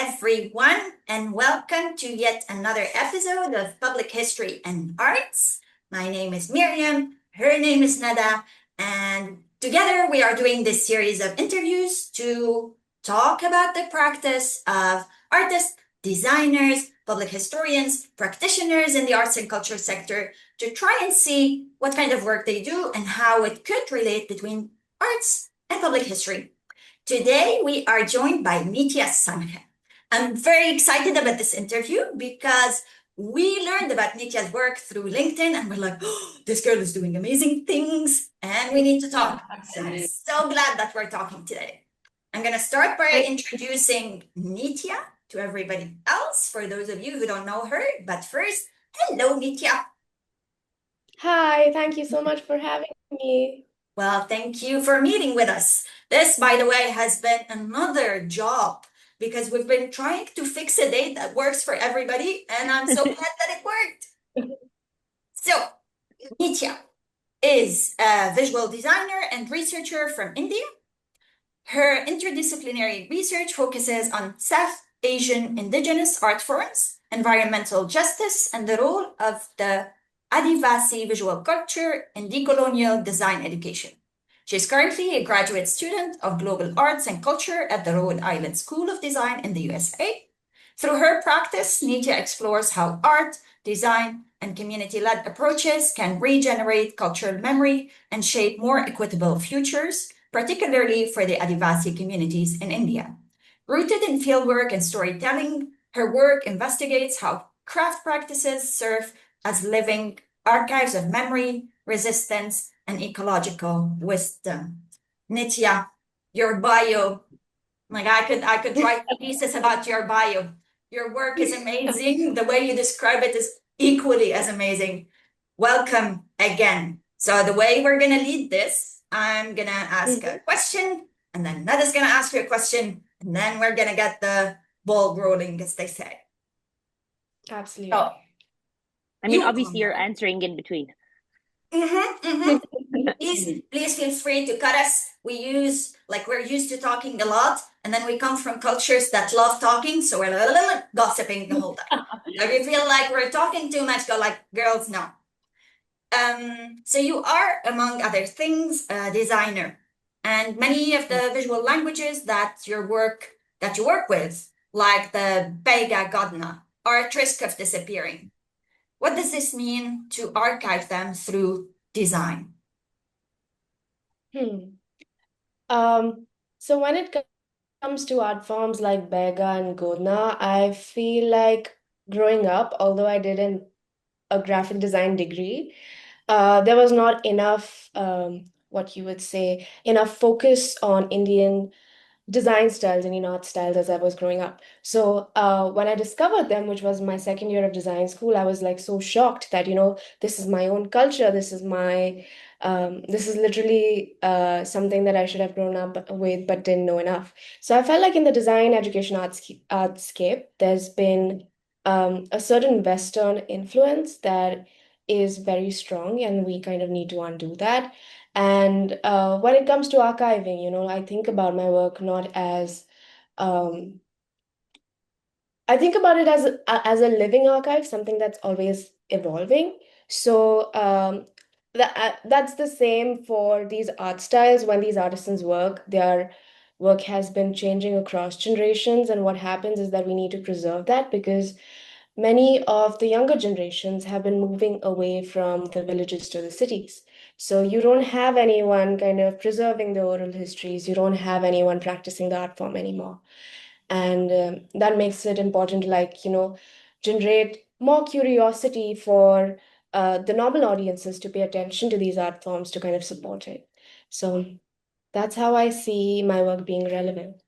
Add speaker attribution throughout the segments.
Speaker 1: everyone, and welcome to yet another episode of Public History and Arts. My name is Myriam, her name is Nada, and together we are doing this series of interviews to talk about the practice of artists, designers, public historians, practitioners in the arts and culture sector to try and see what kind of work they do and how it could relate between arts and public history. Today, we are joined by Nitya Sankhe. I'm very excited about this interview because we learned about Nitya's work through LinkedIn and we're like, oh, this girl is doing amazing things and we need to talk. So I'm so glad that we're talking today. I'm going to start by introducing Nitya to everybody else, for those of you who don't know her. But first, hello, Nitya.
Speaker 2: Hi, thank you so much for having me.
Speaker 1: Well, thank you for meeting with us. This, by the way, has been another job because we've been trying to fix a date that works for everybody, and I'm so glad that it worked. So, Nitya is a visual designer and researcher from India. Her interdisciplinary research focuses on South Asian indigenous art forms, environmental justice, and the role of the Adivasi visual culture in decolonial design education. She is currently a graduate student of global arts and culture at the Rhode Island School of Design in the USA. Through her practice, Nitya explores how art, design, and community-led approaches can regenerate cultural memory and shape more equitable futures, particularly for the Adivasi communities in India. Rooted in fieldwork and storytelling, her work investigates how craft practices serve as living archives of memory, resistance, and ecological wisdom. Nitya, your bio, like I could write pieces about your bio. Your work is amazing. The way you describe it is equally as amazing. Welcome again. So the way we're gonna lead this, I'm gonna ask a question, and then Nada's gonna ask you a question, and then we're gonna get the ball rolling, as they say.
Speaker 2: Absolutely.
Speaker 1: So,
Speaker 3: I mean, obviously you're answering in between.
Speaker 1: Please feel free to cut us. We're used to talking a lot, and then we come from cultures that love talking, so we're a little gossiping the whole time. If you feel like we're talking too much, go like, girls, no. So you are, among other things, a designer, and many of the visual languages that you work with, like the Bega Godna, are at risk of disappearing. What does this mean to archive them through design?
Speaker 2: So when it comes to art forms like Bega and Godna, I feel like growing up, although I did a graphic design degree, there was not enough, what you would say, enough focus on Indian design styles, Indian art styles as I was growing up. So when I discovered them, which was my second year of design school, I was like so shocked that, this is my own culture. This is literally something that I should have grown up with, but didn't know enough. So I felt like in the design education artscape, there's been a certain Western influence that is very strong, and we kind of need to undo that. And when it comes to archiving, I think about my work not as I think about it as a living archive, something that's always evolving. So that's the same for these art styles. When these artisans work, their work has been changing across generations, and what happens is that we need to preserve that because many of the younger generations have been moving away from the villages to the cities. So you don't have anyone kind of preserving the oral histories. You don't have anyone practicing the art form anymore. And that makes it important to, generate more curiosity for the normal audiences to pay attention to these art forms to kind of support it. So that's how I see my work being relevant.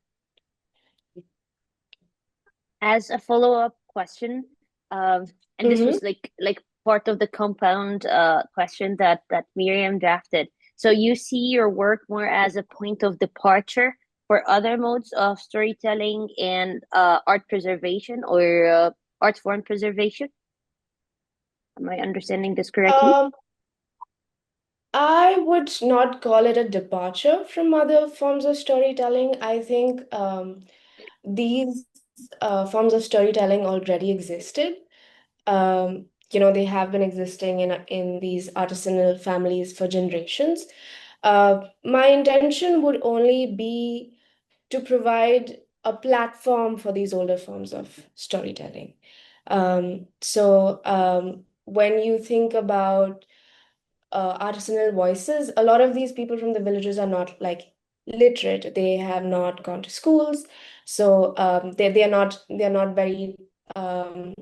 Speaker 3: As a follow-up question, and this was like part of the compound question that Myriam drafted. So you see your work more as a point of departure for other modes of storytelling and art preservation or art form preservation? Am I understanding this correctly?
Speaker 2: I would not call it a departure from other forms of storytelling. I think these forms of storytelling already existed. They have been existing in these artisanal families for generations. My intention would only be to provide a platform for these older forms of storytelling. When you think about artisanal voices, a lot of these people from the villages are not like literate. They have not gone to schools, so they're not very um,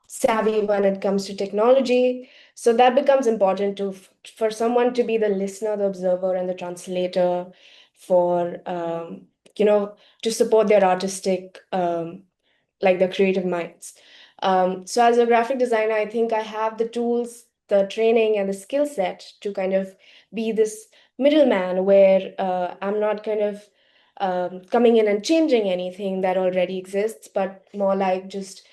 Speaker 2: savvy when it comes to technology. So that becomes important for someone to be the listener, the observer, and the translator for to support their artistic like the creative minds. So as a graphic designer, I think I have the tools, the training, and the skill set to kind of be this middleman where I'm not kind of coming in and changing anything that already exists, but more like just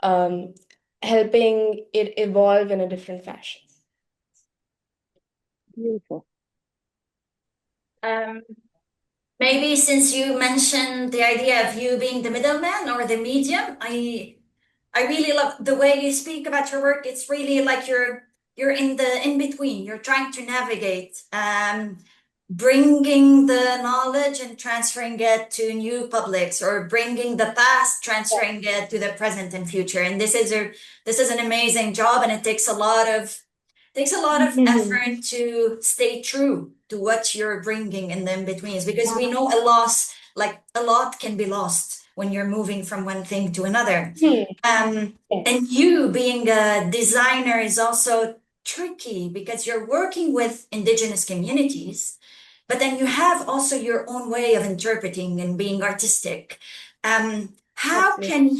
Speaker 2: um, helping it evolve in a different fashion.
Speaker 3: Beautiful.
Speaker 1: Maybe since you mentioned the idea of you being the middleman or the medium, I really love the way you speak about your work. It's really like you're in the in between. You're trying to navigate, bringing the knowledge and transferring it to new publics, or bringing the past, transferring it to the present and future. And this is an amazing job, and it takes a lot of effort to stay true to what you're bringing in the in-betweens, because we know a lot can be lost when you're moving from one thing to another. And you being a designer is also tricky because you're working with indigenous communities, but then you have also your own way of interpreting and being artistic. How
Speaker 2: Absolutely.
Speaker 1: can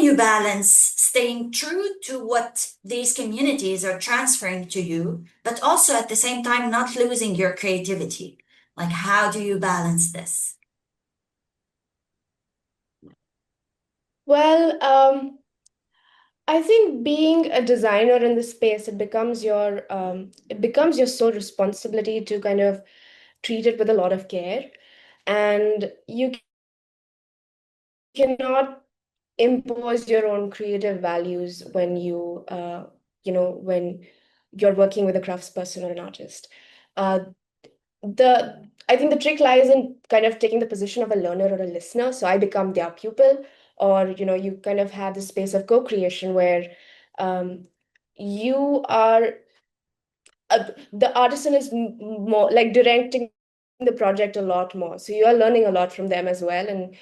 Speaker 1: you balance staying true to what these communities are transferring to you, but also at the same time not losing your creativity? Like, how do you balance this?
Speaker 2: Well, I think being a designer in this space, it becomes your sole responsibility to kind of treat it with a lot of care, and you cannot impose your own creative values when you're working with a craftsperson or an artist. Uh, the I think the trick lies in kind of taking the position of a learner or a listener. So I become their pupil, or you kind of have this space of co-creation where you are the artisan is more like directing the project a lot more. So you are learning a lot from them as well, and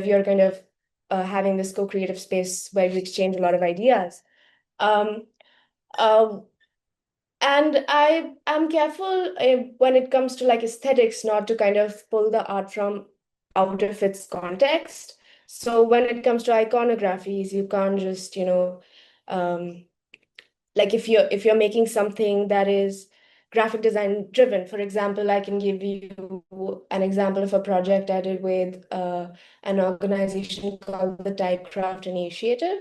Speaker 2: you're kind of having this co-creative space where you exchange a lot of ideas. Um, uh, and I am careful when it comes to like aesthetics, not to kind of pull the art from out of its context. So when it comes to iconographies, you can't just, um, like if you're making something that is graphic design driven. For example, I can give you an example of a project I did with an organization called the Typecraft Initiative.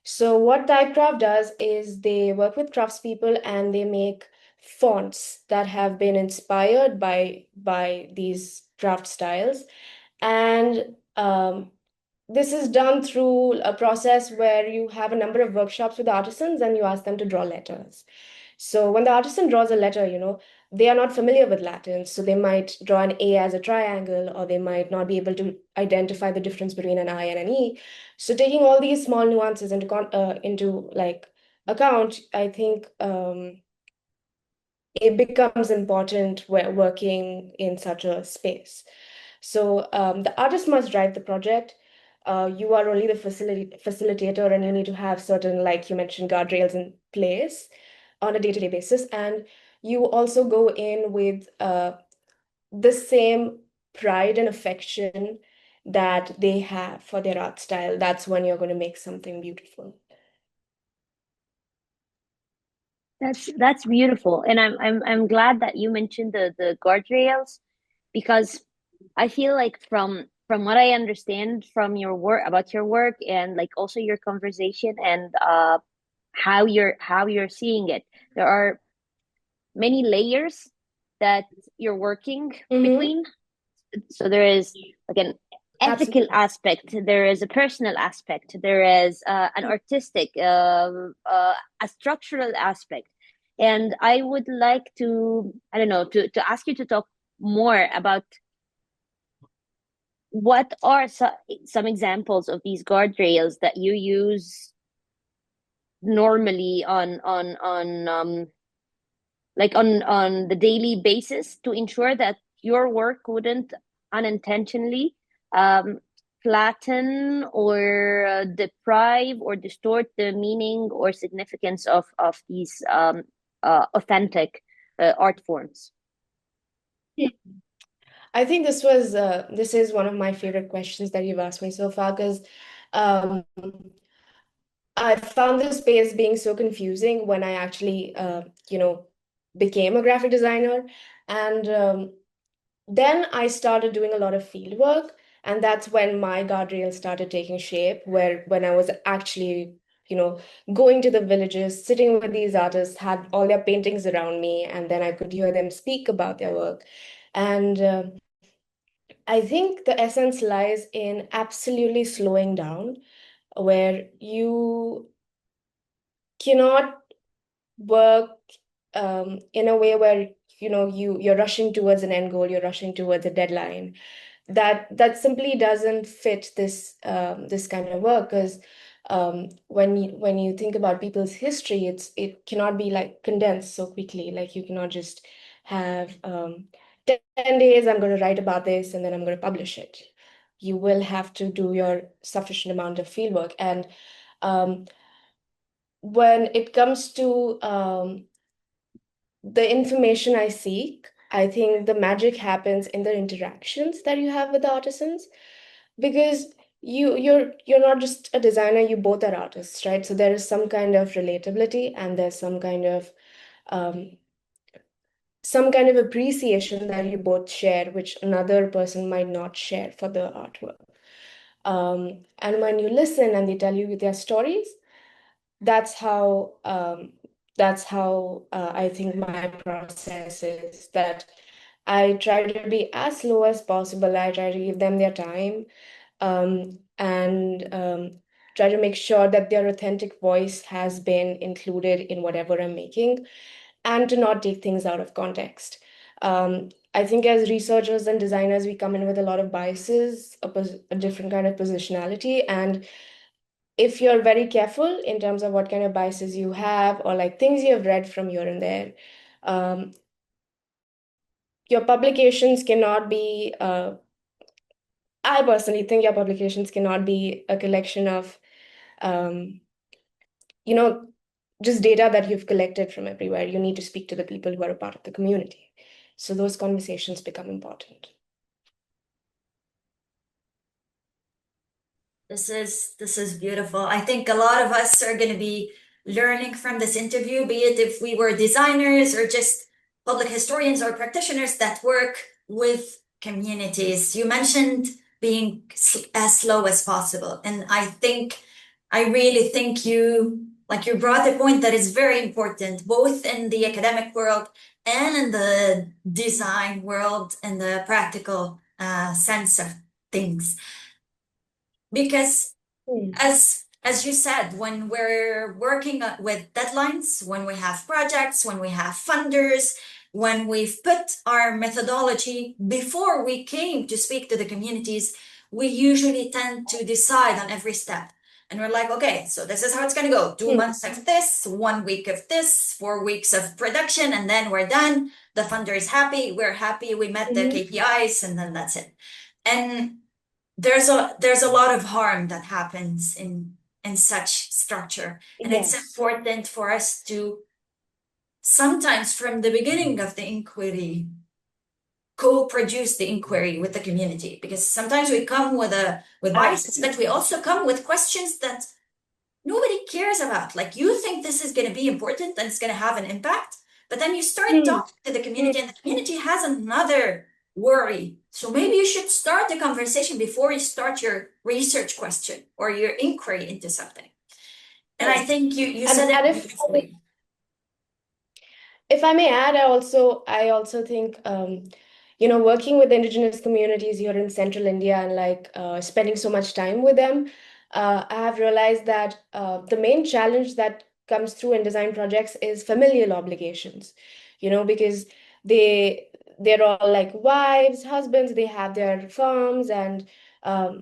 Speaker 2: So what Typecraft does is they work with craftspeople and they make fonts that have been inspired by these craft styles. And this is done through a process where you have a number of workshops with artisans and you ask them to draw letters. So when the artisan draws a letter, they are not familiar with Latin, so they might draw an A as a triangle, or they might not be able to identify the difference between an I and an E. So taking all these small nuances into like account, I think it becomes important when working in such a space. So the artist must drive the project. You are only the facilitator, and you need to have certain, like you mentioned, guardrails in place on a day-to-day basis. And you also go in with the same pride and affection that they have for their art style. That's when you're going to make something beautiful.
Speaker 3: That's beautiful, and I'm glad that you mentioned the guardrails, because I feel like from what I understand from your work, about your work, and like also your conversation, and how you're seeing it, there are many layers that you're working
Speaker 2: Mm-hmm.
Speaker 3: between. So there is, again, ethical
Speaker 2: Absolutely.
Speaker 3: aspect, there is a personal aspect, there is an artistic, a structural aspect. And I would like to, I don't know, to ask you to talk more about what are some examples of these guardrails that you use normally on like on the daily basis to ensure that your work wouldn't unintentionally um, flatten or deprive or distort the meaning or significance of these authentic art forms.
Speaker 2: I think this is one of my favorite questions that you've asked me so far, because um, I found this space being so confusing when I actually became a graphic designer. And then I started doing a lot of field work, and that's when my guardrails started taking shape, where when I was actually, going to the villages, sitting with these artists, had all their paintings around me, and then I could hear them speak about their work. And I think the essence lies in absolutely slowing down, where you cannot work in a way where you're rushing towards an end goal, you're rushing towards a deadline. That simply doesn't fit this kind of work, because when you think about people's history, it cannot be like condensed so quickly. Like you cannot just have 10 days, I'm going to write about this and then I'm going to publish it. You will have to do your sufficient amount of fieldwork. And um, when it comes to the information I seek, I think the magic happens in the interactions that you have with the artisans, because you're not just a designer, you both are artists, right? So there is some kind of relatability, and there's um, some kind of appreciation that you both share, which another person might not share for the artwork. And when you listen and they tell you their stories, that's how I think my process is, that I try to be as slow as possible. I try to give them their time, and try to make sure that their authentic voice has been included in whatever I'm making, and to not take things out of context. I think as researchers and designers, we come in with a lot of biases, a different kind of positionality, and if you're very careful in terms of what kind of biases you have, or like things you have read from here and there, um, your publications cannot be, I personally think your publications cannot be a collection of, um, you know, just data that you've collected from everywhere. You need to speak to the people who are a part of the community. So those conversations become important.
Speaker 1: This is beautiful. I think a lot of us are going to be learning from this interview, be it if we were designers or just public historians or practitioners that work with communities. You mentioned being as slow as possible, and I really think you brought a point that is very important, both in the academic world and in the design world and the practical sense of things. Because as you said, when we're working with deadlines, when we have projects, when we have funders, when we've put our methodology before we came to speak to the communities, we usually tend to decide on every step. And we're like, okay, so this is how it's going to go. 2 months of this, 1 week of this, 4 weeks of production, and then we're done. The funder is happy. We're happy. We met the KPIs, and then that's it. And there's a lot of harm that happens in such structure, and it's important for us to sometimes from the beginning of the inquiry co-produce the inquiry with the community, because sometimes we come with biases, but we also come with questions that nobody cares about. Like, you think this is going to be important and it's going to have an impact, but then you start talking to the community, and the community has another worry. So maybe you should start the conversation before you start your research question or your inquiry into something. And I think you said it beautifully.
Speaker 2: If I may add, I also think working with indigenous communities here in central India and like spending so much time with them, I have realized that the main challenge that comes through in design projects is familial obligations, because they they're all like wives, husbands, they have their farms, and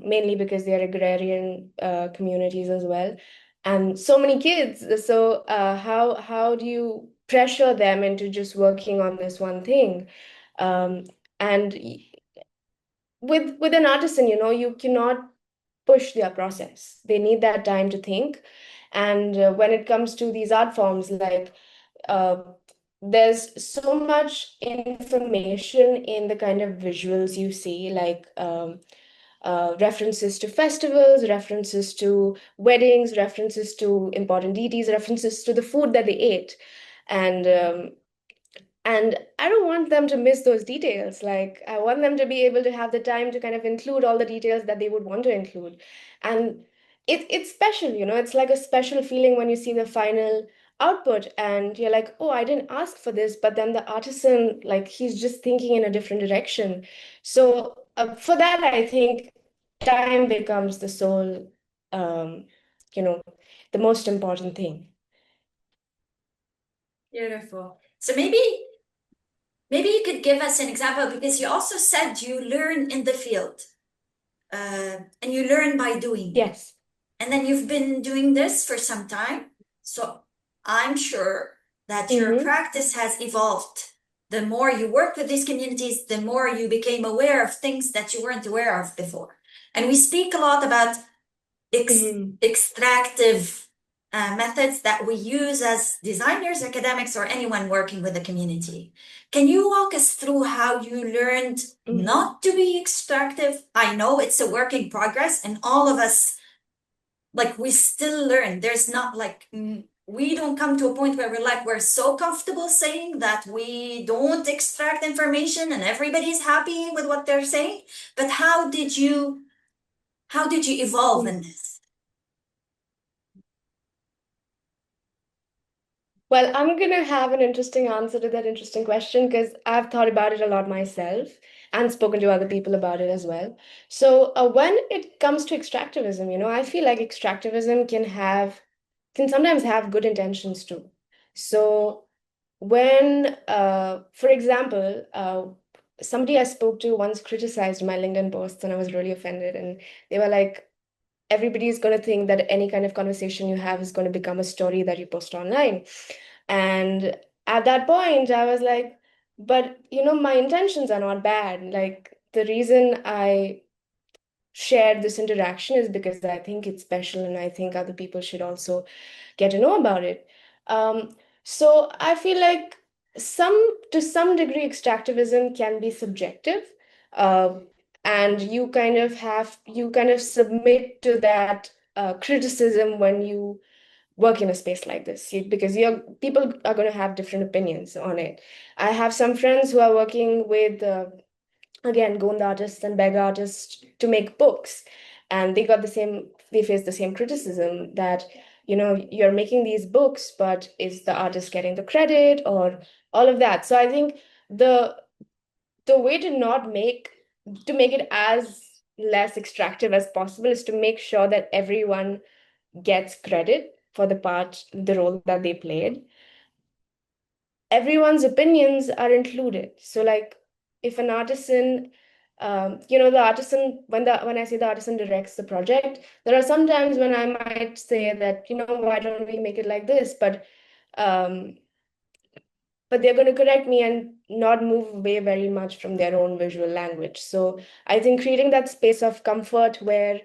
Speaker 2: mainly because they're agrarian communities as well, and so many kids. So how do you pressure them into just working on this one thing? Um, and with an artisan, you cannot push their process. They need that time to think. And when it comes to these art forms, like uh, there's so much information in the kind of visuals you see, like references to festivals, references to weddings, references to important deities, references to the food that they ate. And I don't want them to miss those details. Like, I want them to be able to have the time to kind of include all the details that they would want to include. And it's special, it's like a special feeling when you see the final output and you're like, oh, I didn't ask for this, but then the artisan, like, he's just thinking in a different direction. So for that, I think time becomes the sole, um, you know, the most important thing.
Speaker 1: Beautiful. So maybe you could give us an example, because you also said you learn in the field, and you learn by doing.
Speaker 2: Yes.
Speaker 1: And then you've been doing this for some time. So I'm sure that your practice has evolved. The more you work with these communities, the more you became aware of things that you weren't aware of before. And we speak a lot about extractive methods that we use as designers, academics, or anyone working with the community. Can you walk us through how you learned not to be extractive? I know it's a work in progress, and all of us, like, we still learn. There's not like, we don't come to a point where we're so comfortable saying that we don't extract information and everybody's happy with what they're saying. But how did you evolve in this?
Speaker 2: Well, I'm going to have an interesting answer to that interesting question because I've thought about it a lot myself and spoken to other people about it as well. So when it comes to extractivism, I feel like extractivism can sometimes have good intentions too. So when, for example, somebody I spoke to once criticized my LinkedIn posts and I was really offended, and they were like, everybody's going to think that any kind of conversation you have is going to become a story that you post online. And at that point, I was like, but my intentions are not bad. Like, the reason I shared this interaction is because I think it's special and I think other people should also get to know about it. So I feel like to some degree, extractivism can be subjective. Uh, and you kind of submit to that criticism when you work in a space like this, because people are going to have different opinions on it. I have some friends who are working with again Gond artists and beg artists to make books, and they face the same criticism that you're making these books, but is the artist getting the credit or all of that. So I think the way to not make it as less extractive as possible is to make sure that everyone gets credit for the role that they played. Everyone's opinions are included. So like if an artisan, the artisan, when I say the artisan directs the project, there are some times when I might say that, why don't we make it like this? Um, but they're going to correct me and not move away very much from their own visual language. So I think creating that space of comfort where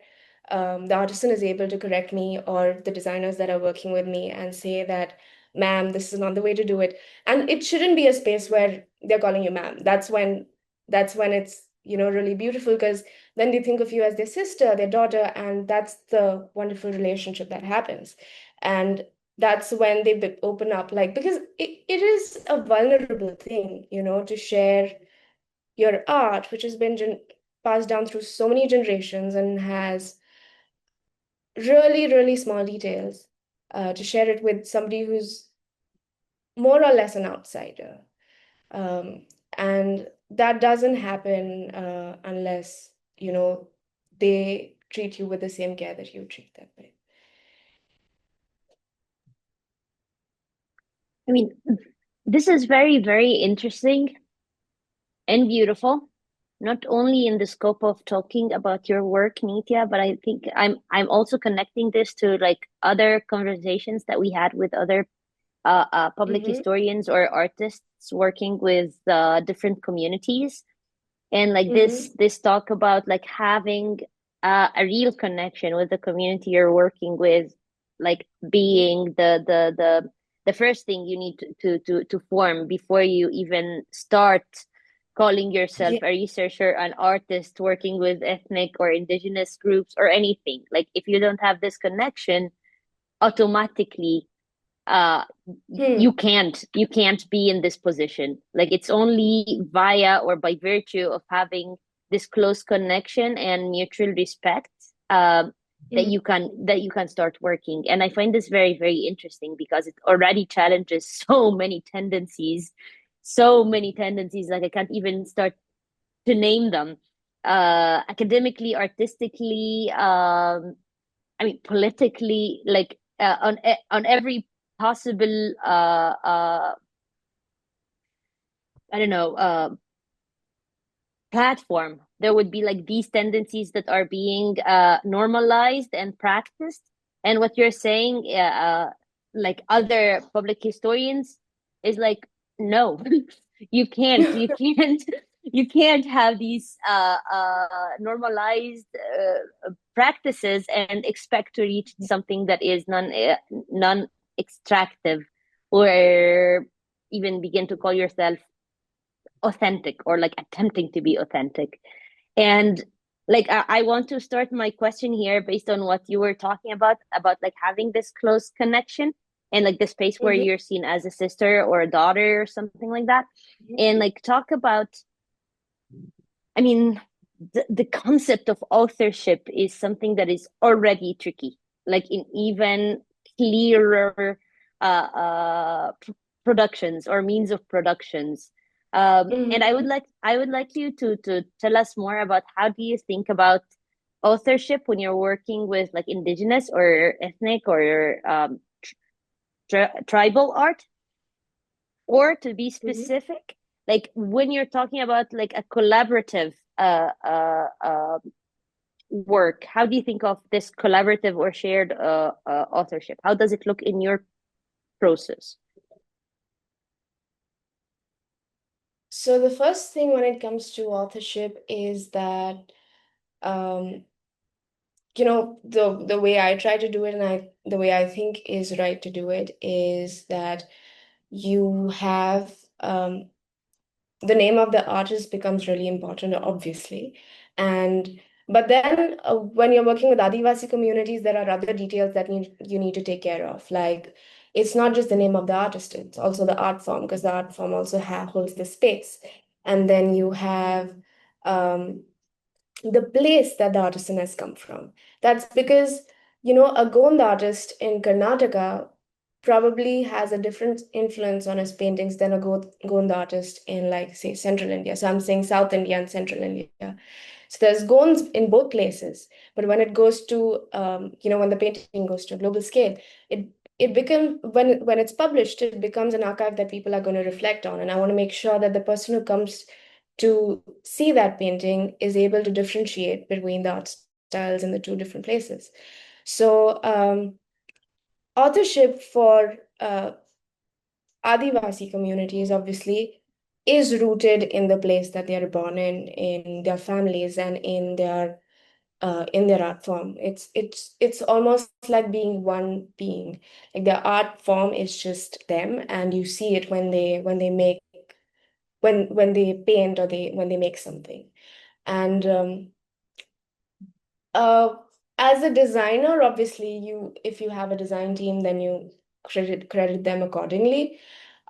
Speaker 2: the artisan is able to correct me, or the designers that are working with me, and say that, ma'am, this is not the way to do it. And it shouldn't be a space where they're calling you ma'am. That's when it's really beautiful, because then they think of you as their sister, their daughter, and that's the wonderful relationship that happens. And that's when they open up, like, because it is a vulnerable thing, to share your art, which has been passed down through so many generations and has really, really small details, to share it with somebody who's more or less an outsider. And that doesn't happen unless, they treat you with the same care that you treat them with.
Speaker 3: I mean, this is very, very interesting and beautiful, not only in the scope of talking about your work, Nitya, but I think I'm also connecting this to like other conversations that we had with other public historians or artists working with different communities, and like this talk about like having a real connection with the community you're working with, like being the first thing you need to form before you even start calling yourself a researcher, an artist working with ethnic or indigenous groups or anything. Like if you don't have this connection, automatically you can't be in this position. Like it's only via or by virtue of having this close connection and mutual respect that you can start working. And I find this very, very interesting because it already challenges so many tendencies, like I can't even start to name them, academically, artistically, I mean politically, like on every possible I don't know platform. There would be like these tendencies that are being normalized and practiced. And what you're saying, like other public historians, is like, no, you can't have these normalized practices and expect to reach something that is non extractive, or even begin to call yourself authentic or like attempting to be authentic. And like I want to start my question here based on what you were talking about like having this close connection and like the space where you're seen as a sister or a daughter or something like that. And like talk about, I mean, the concept of authorship is something that is already tricky, like in even clearer productions or means of productions. And I would like you to tell us more about how do you think about authorship when you're working with like indigenous or ethnic or tribal art, or to be specific, like when you're talking about like a collaborative work, how do you think of this collaborative or shared authorship? How does it look in your process?
Speaker 2: So the first thing when it comes to authorship is that, the way I try to do it, and the way I think is right to do it, is that you have the name of the artist becomes really important, obviously. But then when you're working with Adivasi communities, there are other details that you need to take care of. Like it's not just the name of the artist, it's also the art form, because the art form also holds the space. And then you have the place that the artisan has come from. That's because, a Gond artist in Karnataka probably has a different influence on his paintings than a Gond artist in, like, say, Central India. So I'm saying South India and Central India. So there's Gonds in both places. But when it goes to, when the painting goes to a global scale, it becomes, when it's published, it becomes an archive that people are going to reflect on. And I want to make sure that the person who comes to see that painting is able to differentiate between the art styles in the two different places. So authorship for Adivasi communities obviously is rooted in the place that they are born in their families, and in their art form. It's almost like being one being. Like their art form is just them, and you see it when they make when they paint, or when they make something. And as a designer, obviously, if you have a design team, then you credit them accordingly.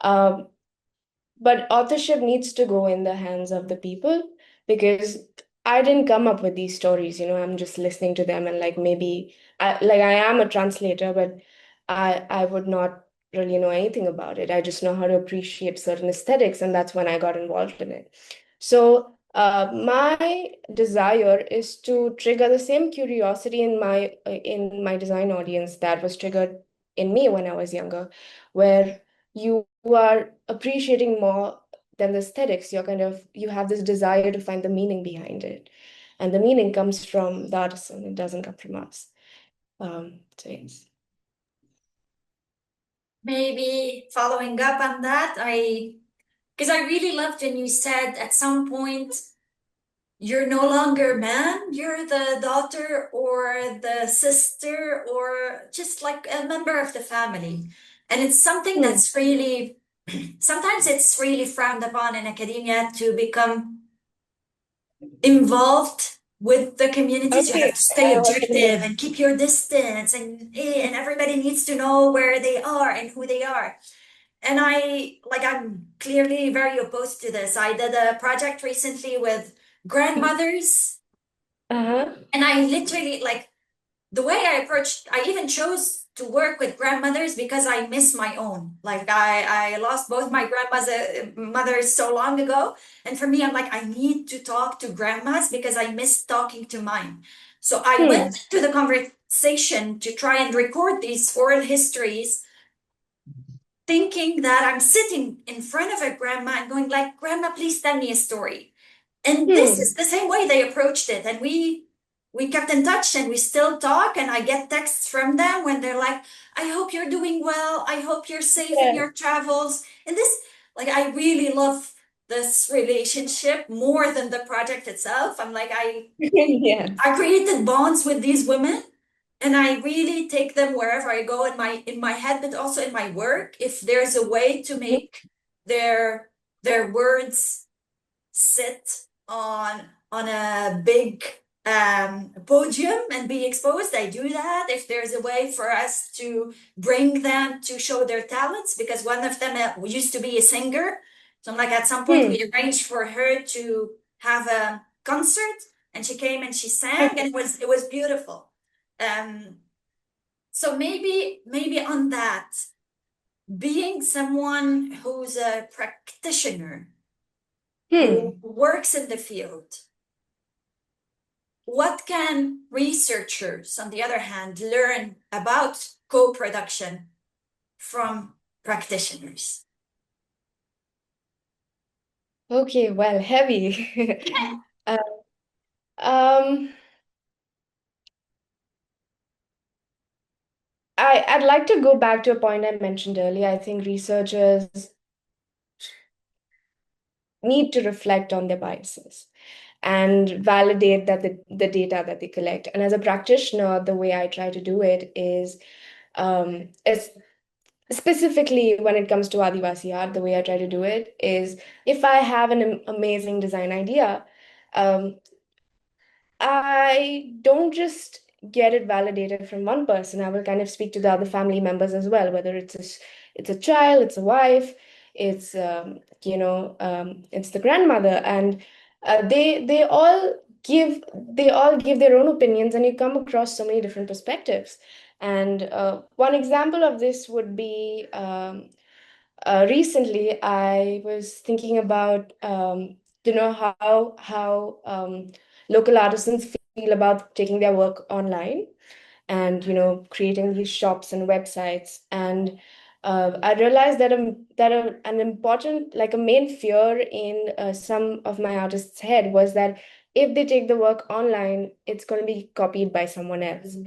Speaker 2: But authorship needs to go in the hands of the people, because I didn't come up with these stories. I'm just listening to them, and like maybe I am a translator, but I would not really know anything about it. I just know how to appreciate certain aesthetics, and that's when I got involved in it. So my desire is to trigger the same curiosity in my design audience that was triggered in me when I was younger, where you are appreciating more than the aesthetics. You have this desire to find the meaning behind it, and the meaning comes from the artisan. It doesn't come from us. So yes.
Speaker 1: Maybe following up on that, because I really loved when you said at some point, you're no longer man, you're the daughter or the sister or just like a member of the family. And it's something
Speaker 2: Hmm.
Speaker 1: that's really, sometimes it's really frowned upon in academia to become involved with the communities. You have
Speaker 2: Okay,
Speaker 1: to stay
Speaker 2: I wasn't aware.
Speaker 1: objective and keep your distance, and everybody needs to know where they are and who they are. And I'm clearly very opposed to this. I did a project recently with grandmothers,
Speaker 2: Uh-huh.
Speaker 1: and I literally the way I approached, I even chose to work with grandmothers because I miss my own. Like I lost both my mothers so long ago. And for me, I'm like, I need to talk to grandmas because I miss talking to mine. So I
Speaker 2: Hmm.
Speaker 1: went to the conversation to try and record these oral histories, thinking that I'm sitting in front of a grandma and going like, Grandma, please tell me a story. And this
Speaker 2: Hmm.
Speaker 1: is the same way they approached it. And we kept in touch and we still talk. And I get texts from them when they're like, I hope you're doing well. I hope you're safe in
Speaker 2: Yeah.
Speaker 1: your travels. And this, I really love this relationship more than the project itself. I'm like,
Speaker 2: Yes.
Speaker 1: I created bonds with these women and I really take them wherever I go in my head, but also in my work. If there's a way to make their words sit on a big podium and be exposed, I do that. If there's a way for us to bring them to show their talents, because one of them used to be a singer, so I'm like, at some point
Speaker 2: Hmm.
Speaker 1: we arranged for her to have a concert, and she came and she sang, and it was beautiful. um so maybe on that, being someone who's a practitioner who
Speaker 2: Hmm.
Speaker 1: works in the field, what can researchers, on the other hand, learn about co-production from practitioners?
Speaker 2: Okay, well, heavy. Uh, um, I'd like to go back to a point I mentioned earlier. I think researchers need to reflect on their biases and validate that the data that they collect. And as a practitioner, the way I try to do it is specifically when it comes to Adivasi art, the way I try to do it is if I have an amazing design idea, um, I don't just get it validated from one person. I will kind of speak to the other family members as well, whether it's a child, it's a wife, it's it's the grandmother, and they all give their own opinions, and you come across so many different perspectives. And one example of this would be recently I was thinking about how local artisans feel about taking their work online and creating these shops and websites. And I realized that an important, like a main fear in some of my artists' head was that if they take the work online, it's going to be copied by someone else.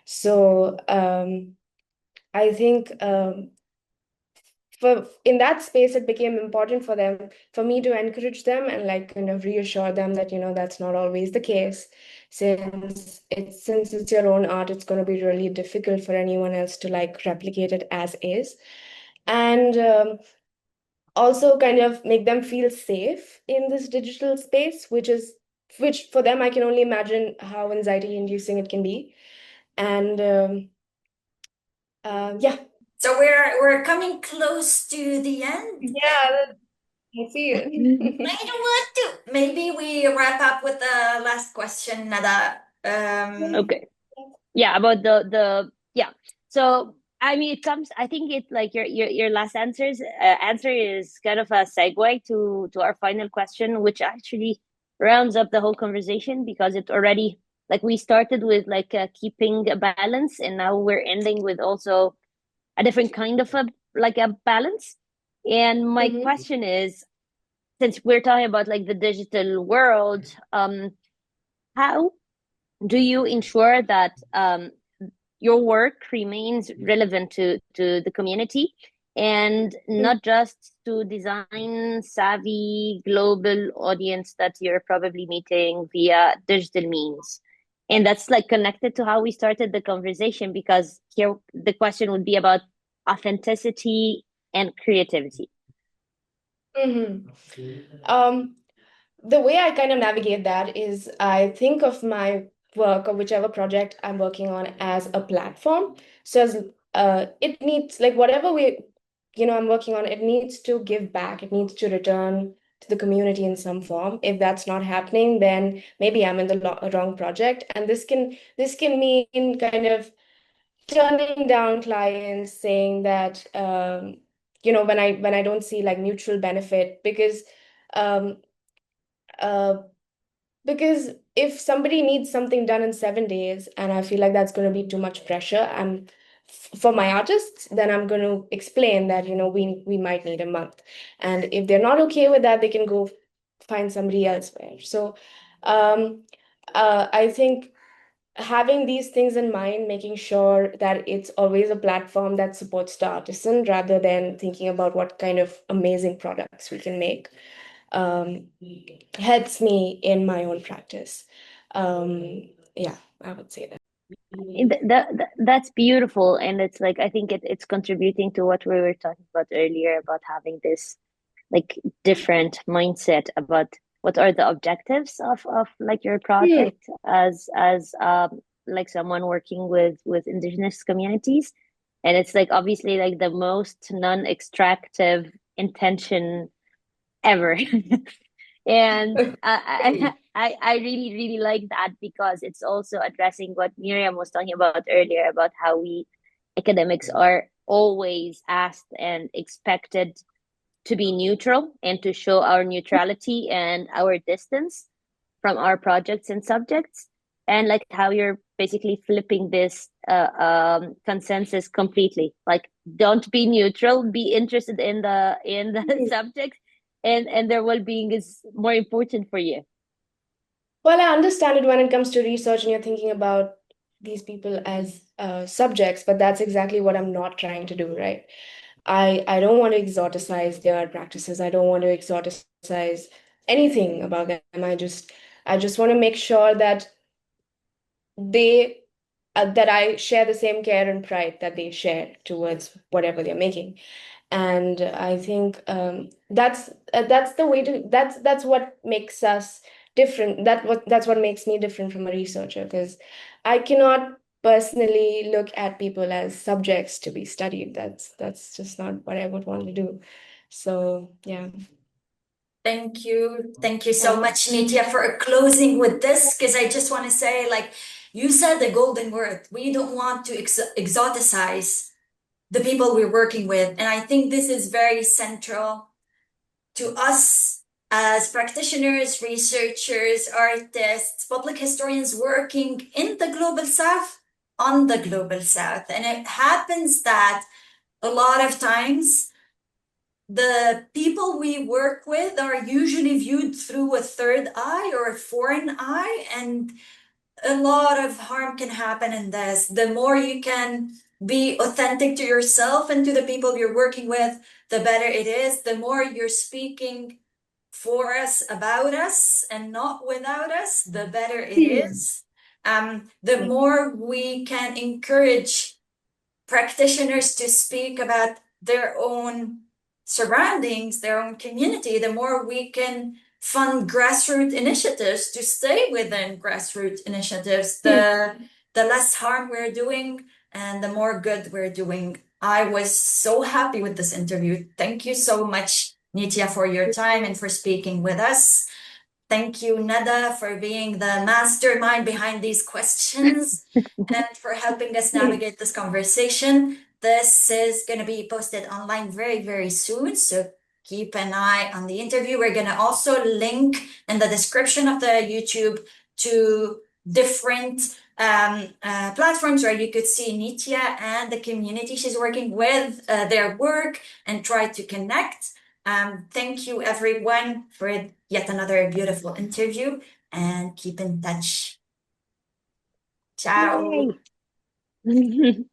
Speaker 2: So I think for in that space it became important for me to encourage them and like kind of reassure them that that's not always the case, since it's your own art, it's going to be really difficult for anyone else to like replicate it as is. And also kind of make them feel safe in this digital space, which for them I can only imagine how anxiety inducing it can be. And yeah.
Speaker 1: So we're coming close to the end.
Speaker 2: Yeah, I see it.
Speaker 1: I don't want to. Maybe we wrap up with the last question, Nada.
Speaker 3: Okay. Yeah, about the yeah. So I mean, it comes. I think it like your last answer is kind of a segue to our final question, which actually rounds up the whole conversation because it already like we started with like keeping a balance, and now we're ending with also a different kind of a balance. And my question is, since we're talking about like the digital world, how do you ensure that your work remains relevant to the community and not just to design savvy global audience that you're probably meeting via digital means? And that's like connected to how we started the conversation, because here the question would be about authenticity and creativity.
Speaker 2: The way I kind of navigate that is I think of my work or whichever project I'm working on as a platform. So as it needs like whatever I'm working on, it needs to give back. It needs to return to the community in some form. If that's not happening, then maybe I'm in the wrong project. And this can mean kind of turning down clients, saying that when I don't see like mutual benefit, um, uh, because if somebody needs something done in 7 days and I feel like that's going to be too much pressure, for my artists, then I'm going to explain that, we might need a month. And if they're not okay with that, they can go find somebody elsewhere. So I think having these things in mind, making sure that it's always a platform that supports the artisan rather than thinking about what kind of amazing products we can make, helps me in my own practice. Yeah, I would say that.
Speaker 3: That's beautiful, and it's like I think it's contributing to what we were talking about earlier about having this like different mindset about what are the objectives of like your project as like someone working with indigenous communities. And it's like obviously like the most non-extractive intention ever. And I really really like that, because it's also addressing what Myriam was talking about earlier about how we academics are always asked and expected to be neutral and to show our neutrality and our distance from our projects and subjects, and like how you're basically flipping this consensus completely, like don't be neutral, be interested in the subject, and their well-being is more important for you.
Speaker 2: Well, I understand it when it comes to research and you're thinking about these people as subjects, but that's exactly what I'm not trying to do, right? I don't want to exoticize their practices. I don't want to exoticize anything about them. I just want to make sure that they that I share the same care and pride that they share towards whatever they're making. And I think that's the way to that's what makes us different. That's what makes me different from a researcher, because I cannot personally look at people as subjects to be studied. That's just not what I would want to do. So yeah.
Speaker 1: Thank you. Thank you so much, Nitya, for closing with this, because I just want to say, like, you said the golden word. We don't want to exoticize the people we're working with. And I think this is very central to us as practitioners, researchers, artists, public historians working in the global south, on the global south. And it happens that a lot of times the people we work with are usually viewed through a third eye or a foreign eye, and a lot of harm can happen in this. The more you can be authentic to yourself and to the people you're working with, the better it is. The more you're speaking for us, about us, and not without us, the better it is. The more we can encourage practitioners to speak about their own surroundings, their own community, the more we can fund grassroots initiatives to stay within grassroots initiatives, the less harm we're doing and the more good we're doing. I was so happy with this interview. Thank you so much, Nitya, for your time and for speaking with us. Thank you, Nada, for being the mastermind behind these questions and for helping us navigate this conversation. this is going to be posted online very, very soon. So keep an eye on the interview. We're going to also link in the description of the YouTube to different platforms where you could see Nitya and the community she's working with, their work, and try to connect. Thank you, everyone, for yet another beautiful interview, and keep in touch. Ciao.
Speaker 3: Yay.